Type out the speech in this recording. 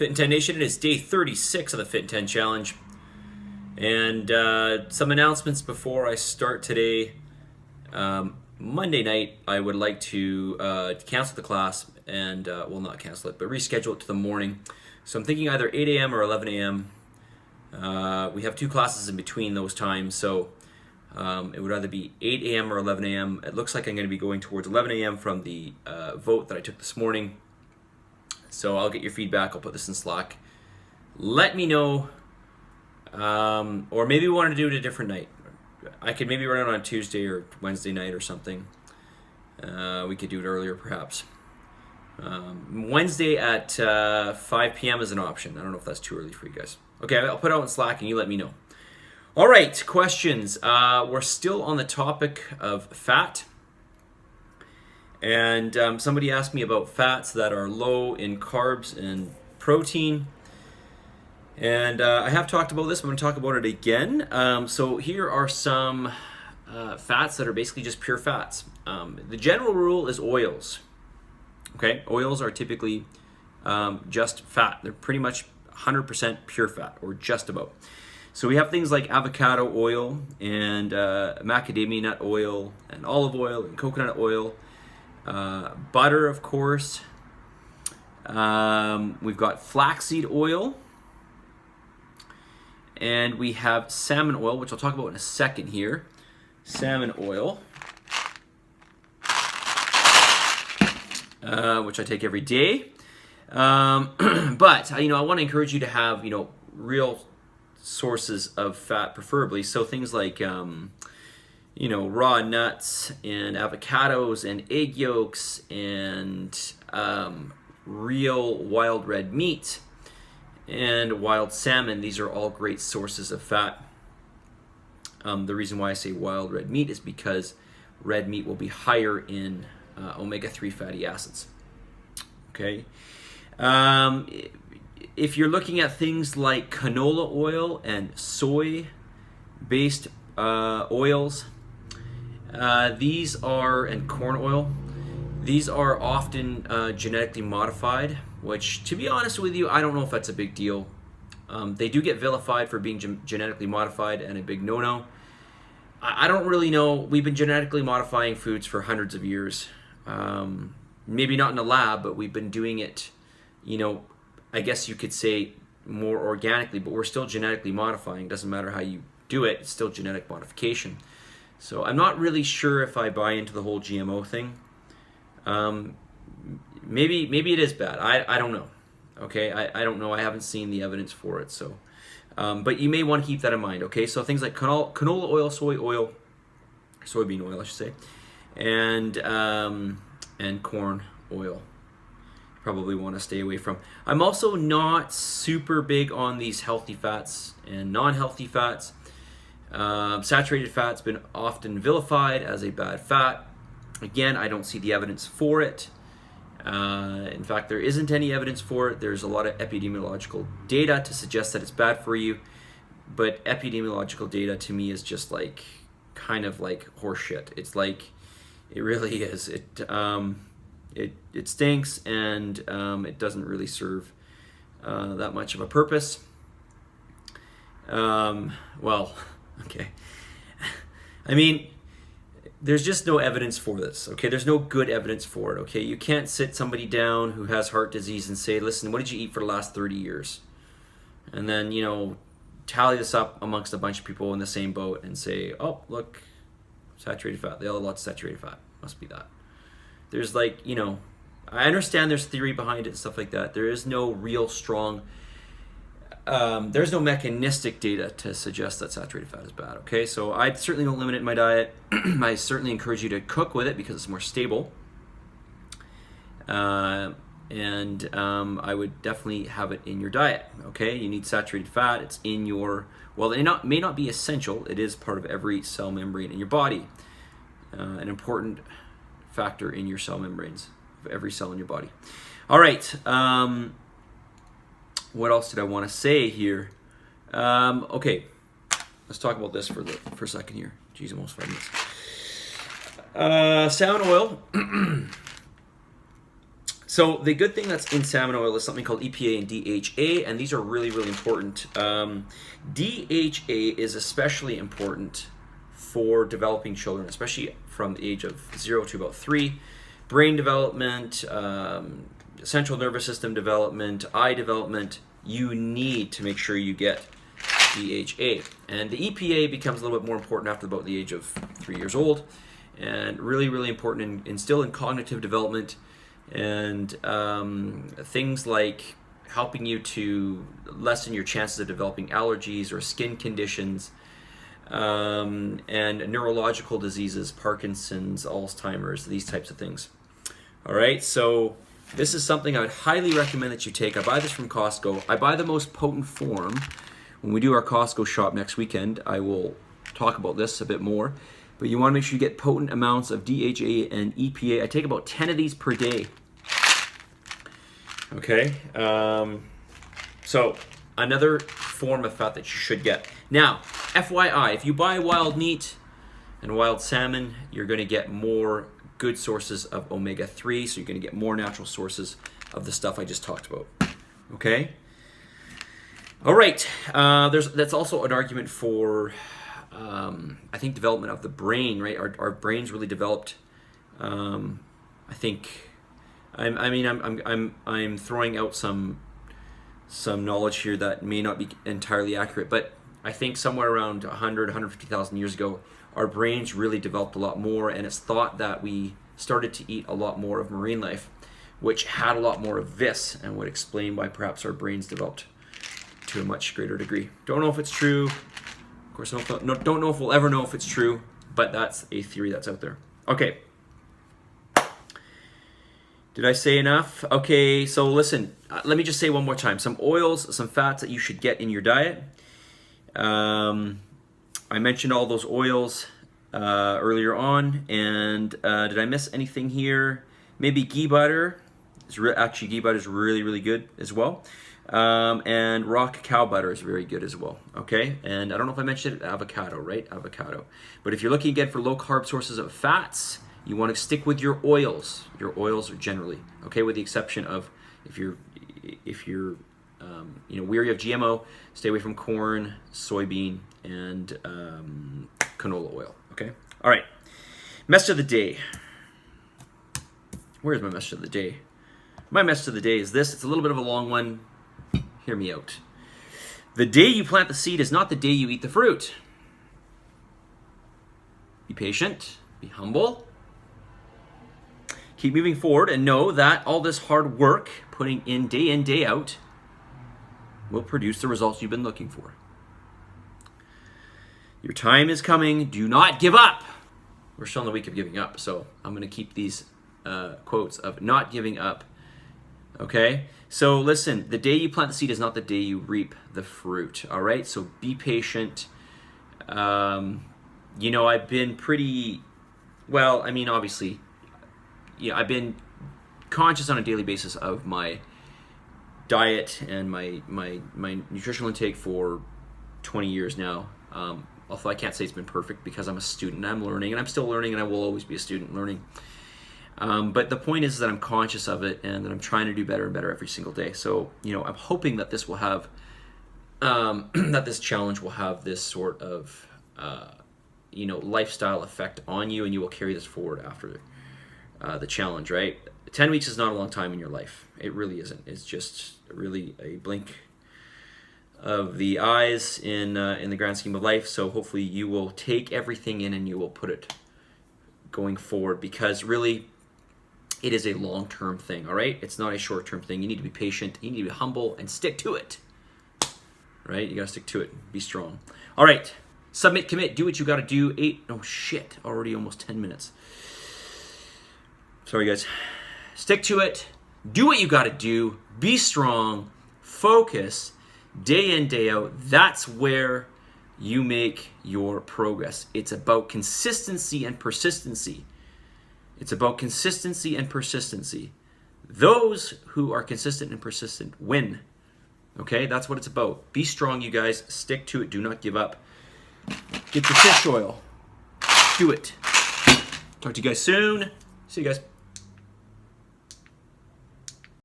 Fit in 10 Nation, it is day 36 of the Fit in 10 Challenge. And some announcements before I start today. Monday night, I would like to cancel the class and, well, not cancel it, but reschedule it to the morning. So I'm thinking either 8 a.m. or 11 a.m. We have two classes in between those times, so it would either be 8 a.m. or 11 a.m. It looks like I'm going to be going towards 11 a.m. from the vote that I took this morning. So I'll get your feedback. I'll put this in Slack. Let me know, or maybe we want to do it a different night. I could maybe run it on Tuesday or Wednesday night or something. We could do it earlier, perhaps. Wednesday at 5 p.m. is an option. I don't know if that's too early for you guys. Okay, I'll put it out in Slack and you let me know. All right, questions. We're still on the topic of fat. And somebody asked me about fats that are low in carbs and protein. And I have talked about this, but I'm going to talk about it again. So here are some fats that are basically just pure fats. The general rule is oils. Okay, oils are typically just fat. They're pretty much 100% pure fat, or just about. So we have things like avocado oil and macadamia nut oil and olive oil and coconut oil. Butter, of course. We've got flaxseed oil. And we have salmon oil, which I'll talk about in a second here. Salmon oil, which I take every day. But, I want to encourage you to have, real sources of fat, preferably. So things like, raw nuts and avocados and egg yolks and real wild red meat and wild salmon. These are all great sources of fat. The reason why I say wild red meat is because red meat will be higher in omega-3 fatty acids. Okay. If you're looking at things like canola oil and soy-based oils, and corn oil, these are often genetically modified, which, to be honest with you, I don't know if that's a big deal. They do get vilified for being genetically modified, and a big no-no. I don't really know. We've been genetically modifying foods for hundreds of years. Maybe not in a lab, but we've been doing it, I guess you could say more organically, but we're still genetically modifying. Doesn't matter how you do it, it's still genetic modification. So I'm not really sure if I buy into the whole GMO thing. Maybe it is bad. I don't know. Okay, I don't know. I haven't seen the evidence for it. So, but you may want to keep that in mind. Okay, so things like canola oil, soybean oil, I should say, and corn oil. Probably want to stay away from. I'm also not super big on these healthy fats and non-healthy fats. Saturated fat's been often vilified as a bad fat. Again, I don't see the evidence for it. In fact, there isn't any evidence for it. There's a lot of epidemiological data to suggest that it's bad for you, but epidemiological data to me is just kind of like horseshit. It's like, it really is. It stinks, and it doesn't really serve that much of a purpose. Well, okay. I mean, there's just no evidence for this, okay? There's no good evidence for it, okay? You can't sit somebody down who has heart disease and say, listen, what did you eat for the last 30 years? And then, tally this up amongst a bunch of people in the same boat and say, oh, look, saturated fat. They all have lots of saturated fat. Must be that. There's I understand there's theory behind it and stuff like that. There is no real strong, there's no mechanistic data to suggest that saturated fat is bad, okay? So I certainly don't limit it in my diet. I certainly encourage you to cook with it because it's more stable. I would definitely have it in your diet, okay? You need saturated fat. It's in your, well, it may not be essential. It is part of every cell membrane in your body. An important factor in your cell membranes of every cell in your body. All right. What else did I want to say here? Okay, let's talk about this for a second here. Geez, almost 5 minutes. Salmon oil. So the good thing that's in salmon oil is something called EPA and DHA, and these are really, really important. DHA is especially important for developing children, especially from the age of 0 to about 3. Brain development, central nervous system development, eye development, you need to make sure you get DHA. And the EPA becomes a little bit more important after about the age of 3 years old, and really, really important still in cognitive development, and things like helping you to lessen your chances of developing allergies or skin conditions, and neurological diseases, Parkinson's, Alzheimer's, these types of things. All right, so this is something I would highly recommend that you take. I buy this from Costco. I buy the most potent form. When we do our Costco shop next weekend, I will talk about this a bit more. But you want to make sure you get potent amounts of DHA and EPA. I take about 10 of these per day. Okay, so another form of fat that you should get. Now, FYI, if you buy wild meat and wild salmon, you're going to get more good sources of omega-3, so you're going to get more natural sources of the stuff I just talked about. Okay? All right, that's also an argument for, I think, development of the brain, right? Our brains really developed, I think... I'm throwing out some knowledge here that may not be entirely accurate, but I think somewhere around 150,000 years ago, our brains really developed a lot more, and it's thought that we started to eat a lot more of marine life, which had a lot more of this, and would explain why perhaps our brains developed to a much greater degree. Don't know if it's true. Of course, don't know if we'll ever know if it's true, but that's a theory that's out there. Okay. Did I say enough? Okay, so listen, let me just say one more time. Some oils, some fats that you should get in your diet. I mentioned all those oils earlier on, and did I miss anything here? Maybe ghee butter. Actually, ghee butter is really, really good as well. And raw cacao butter is very good as well, okay? And I don't know if I mentioned it, avocado, right? Avocado. But if you're looking again for low-carb sources of fats, you want to stick with your oils. Your oils are generally, okay, with the exception of if you're weary of GMO, stay away from corn, soybean, and canola oil, okay? All right, message of the day. Where's my message of the day? My message of the day is this. It's a little bit of a long one. Hear me out. The day you plant the seed is not the day you eat the fruit. Be patient, be humble. Keep moving forward and know that all this hard work, putting in, day out, will produce the results you've been looking for. Your time is coming. Do not give up. We're still in the week of giving up, so I'm going to keep these quotes of not giving up. Okay? So listen, the day you plant the seed is not the day you reap the fruit. All right? So be patient. I've been pretty, obviously, I've been conscious on a daily basis of my diet and my nutritional intake for 20 years now. Although I can't say it's been perfect because I'm a student, I'm learning, and I'm still learning, and I will always be a student learning. But the point is that I'm conscious of it and that I'm trying to do better and better every single day. So, I'm hoping that this will have, that this challenge will have this sort of, lifestyle effect on you, and you will carry this forward after the challenge, right? 10 weeks is not a long time in your life. It really isn't. It's just really a blink of the eyes in the grand scheme of life. So hopefully you will take everything in and you will put it going forward, because really it is a long-term thing, all right? It's not a short-term thing. You need to be patient. You need to be humble and stick to it, right? You got to stick to it. Be strong. All right. Submit, commit, do what you got to do. Already almost 10 minutes. Sorry, guys. Stick to it. Do what you got to do. Be strong. Focus. Day in, day out. That's where you make your progress. It's about consistency and persistency. It's about consistency and persistency. Those who are consistent and persistent win. Okay? That's what it's about. Be strong, you guys. Stick to it. Do not give up. Get your fish oil. Do it. Talk to you guys soon. See you guys.